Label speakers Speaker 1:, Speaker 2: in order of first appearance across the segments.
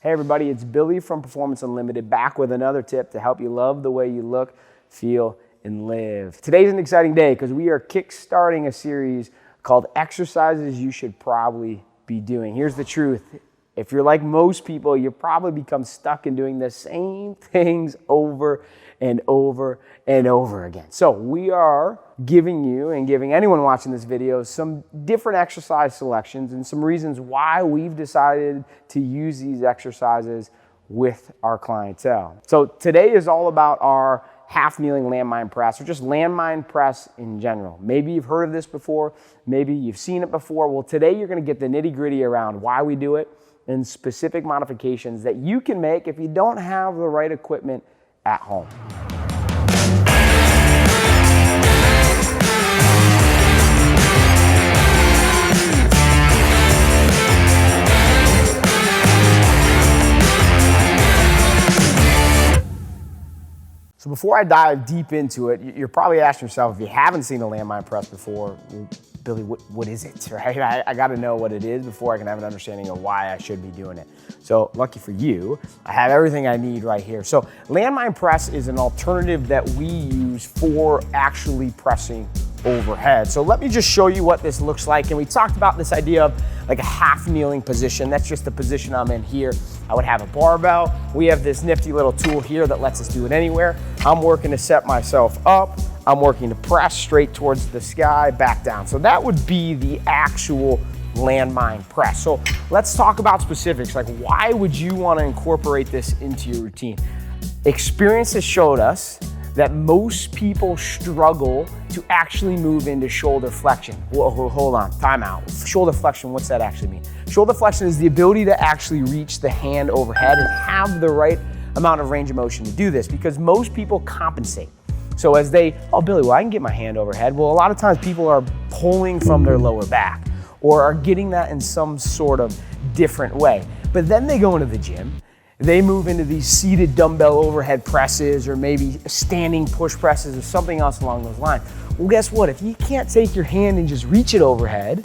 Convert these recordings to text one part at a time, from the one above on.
Speaker 1: Hey everybody, it's Billy from Performance Unlimited, back with another tip to help you love the way you look, feel, and live. Today's an exciting day because we are kickstarting a series called Exercises You Should Probably Be Doing. Here's the truth. If you're like most people, you probably become stuck in doing the same things over and over and over again. So we are giving you and giving anyone watching this video some different exercise selections and some reasons why we've decided to use these exercises with our clientele. So today is all about our half kneeling landmine press, or just landmine press in general. Maybe you've heard of this before, maybe you've seen it before. Well, today you're gonna get the nitty-gritty around why we do it and specific modifications that you can make if you don't have the right equipment at home. So before I dive deep into it, you're probably asking yourself, if you haven't seen a landmine press before, Billy, what is it, right? I gotta know what it is before I can have an understanding of why I should be doing it. So lucky for you, I have everything I need right here. So landmine press is an alternative that we use for actually pressing overhead. So let me just show you what this looks like. And we talked about this idea of like a half kneeling position. That's just the position I'm in here. I would have a barbell. We have this nifty little tool here that lets us do it anywhere. I'm working to set myself up. I'm working to press straight towards the sky, back down. So that would be the actual landmine press. So let's talk about specifics. Like, why would you want to incorporate this into your routine? Experience has showed us that most people struggle to actually move into shoulder flexion. Whoa, hold on, time out. Shoulder flexion, what's that actually mean? Shoulder flexion is the ability to actually reach the hand overhead and have the right amount of range of motion to do this, because most people compensate. So as they, oh Billy, well I can get my hand overhead. Well, a lot of times people are pulling from their lower back or are getting that in some sort of different way. But then they go into the gym, they move into these seated dumbbell overhead presses or maybe standing push presses or something else along those lines. Well, guess what? If you can't take your hand and just reach it overhead,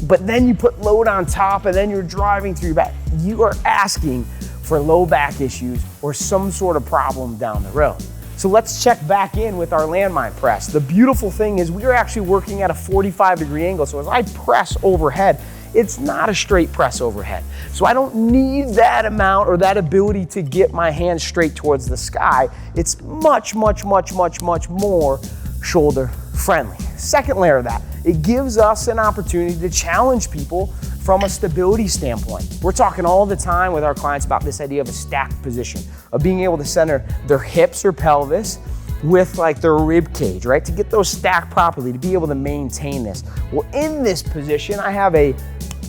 Speaker 1: but then you put load on top and then you're driving through your back, you are asking for low back issues or some sort of problem down the road. So let's check back in with our landmine press. The beautiful thing is we are actually working at a 45-degree angle. So as I press overhead, it's not a straight press overhead. So I don't need that amount or that ability to get my hand straight towards the sky. It's much, much, much, much, much more shoulder friendly. Second layer of that, it gives us an opportunity to challenge people from a stability standpoint. We're talking all the time with our clients about this idea of a stacked position, of being able to center their hips or pelvis with like their rib cage, right? To get those stacked properly, to be able to maintain this. Well, in this position, I have a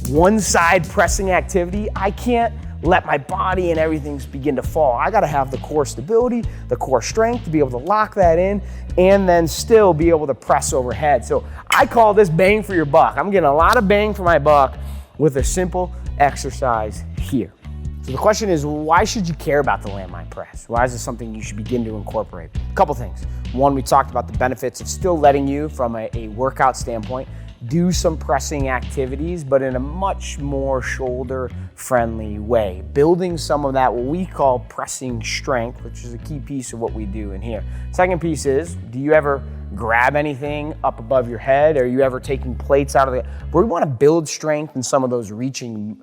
Speaker 1: one side pressing activity. I can't let my body and everything begin to fall. I gotta have the core stability, the core strength to be able to lock that in and then still be able to press overhead. So I call this bang for your buck. I'm getting a lot of bang for my buck with a simple exercise here. So the question is, why should you care about the landmine press? Why is this something you should begin to incorporate? A couple things. One, we talked about the benefits of still letting you, from a workout standpoint, do some pressing activities, but in a much more shoulder-friendly way. Building some of that, what we call pressing strength, which is a key piece of what we do in here. Second piece is, do you ever grab anything up above your head? Are you ever taking plates out of the, where we want to build strength in some of those reaching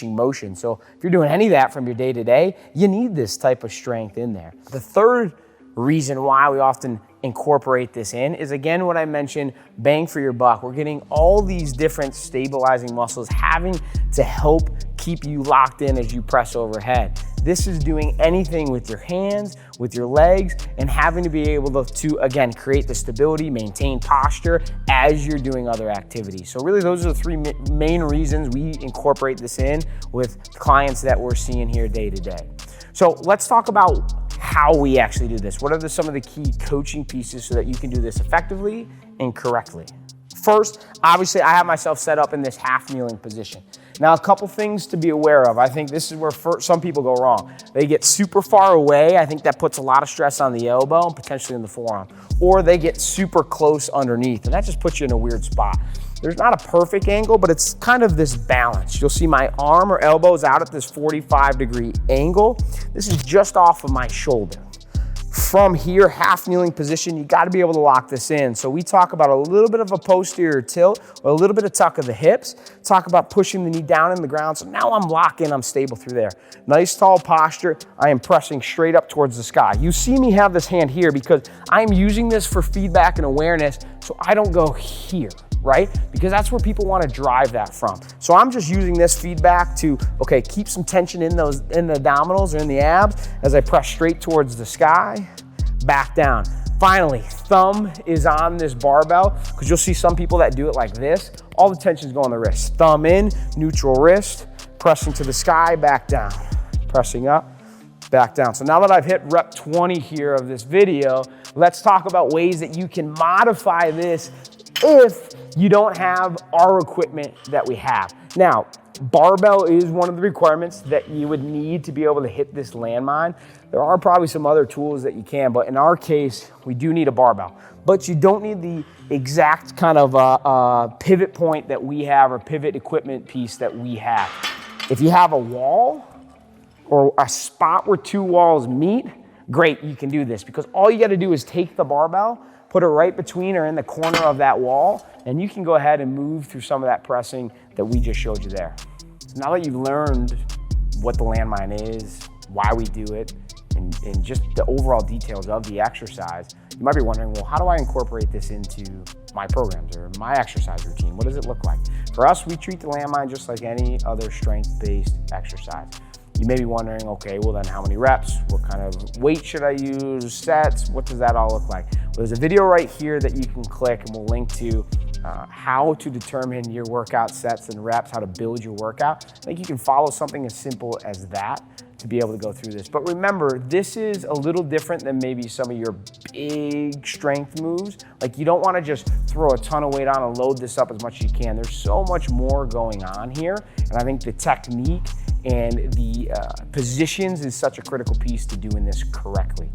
Speaker 1: motion. So if you're doing any of that from your day to day, you need this type of strength in there. The third reason why we often incorporate this in is, again, what I mentioned, bang for your buck. We're getting all these different stabilizing muscles having to help keep you locked in as you press overhead. This is doing anything with your hands, with your legs, and having to be able to again, create the stability, maintain posture as you're doing other activities. So really those are the three main reasons we incorporate this in with clients that we're seeing here day to day. So let's talk about how we actually do this. What are some of the key coaching pieces so that you can do this effectively and correctly? First, obviously, I have myself set up in this half kneeling position. Now, a couple things to be aware of. I think this is where some people go wrong. They get super far away. I think that puts a lot of stress on the elbow and potentially in the forearm. Or they get super close underneath, and that just puts you in a weird spot. There's not a perfect angle, but it's kind of this balance. You'll see my arm or elbows out at this 45-degree angle. This is just off of my shoulder. From here, half kneeling position, you gotta be able to lock this in. So we talk about a little bit of a posterior tilt or a little bit of tuck of the hips, talk about pushing the knee down in the ground. So now I'm locked in, I'm stable through there. Nice tall posture, I am pressing straight up towards the sky. You see me have this hand here because I'm using this for feedback and awareness so I don't go here, right? Because that's where people want to drive that from. So I'm just using this feedback to, okay, keep some tension in the abdominals or in the abs as I press straight towards the sky, back down. Finally, thumb is on this barbell because you'll see some people that do it like this. All the tension's going on the wrist. Thumb in, neutral wrist, pressing to the sky, back down, pressing up, back down. So now that I've hit rep 20 here of this video, let's talk about ways that you can modify this if you don't have our equipment that we have. Now, barbell is one of the requirements that you would need to be able to hit this landmine. There are probably some other tools that you can, but in our case, we do need a barbell. But you don't need the exact kind of pivot point that we have or pivot equipment piece that we have. If you have a wall or a spot where two walls meet, great, you can do this because all you gotta do is take the barbell, put it right between or in the corner of that wall, and you can go ahead and move through some of that pressing that we just showed you there. So now that you've learned what the landmine is, why we do it, and just the overall details of the exercise, you might be wondering, well, how do I incorporate this into my programs or my exercise routine? What does it look like? For us, we treat the landmine just like any other strength-based exercise. You may be wondering, okay, well then how many reps? What kind of weight should I use? Sets? What does that all look like? Well, there's a video right here that you can click and we'll link to how to determine your workout sets and reps, how to build your workout. I think you can follow something as simple as that to be able to go through this. But remember, this is a little different than maybe some of your big strength moves. Like you don't wanna just throw a ton of weight on and load this up as much as you can. There's so much more going on here. And I think the technique and the positions is such a critical piece to doing this correctly.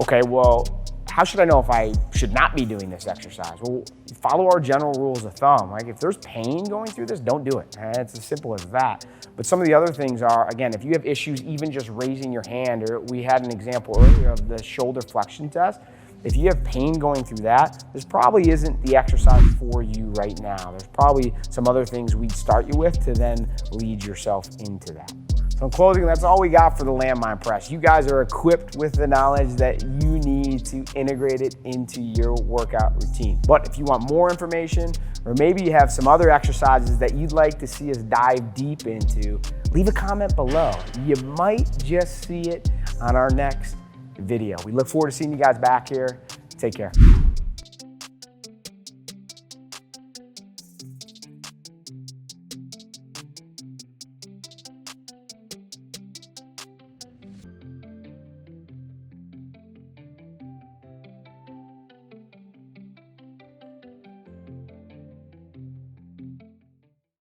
Speaker 1: Okay, well, how should I know if I should not be doing this exercise? Well, follow our general rules of thumb. Like if there's pain going through this, don't do it. It's as simple as that. But some of the other things are, again, if you have issues even just raising your hand, or we had an example earlier of the shoulder flexion test, if you have pain going through that, this probably isn't the exercise for you right now. There's probably some other things we'd start you with to then lead yourself into that. So in closing, that's all we got for the Landmine Press. You guys are equipped with the knowledge that you need to integrate it into your workout routine. But if you want more information, or maybe you have some other exercises that you'd like to see us dive deep into, leave a comment below. You might just see it on our next video. We look forward to seeing you guys back here. Take care.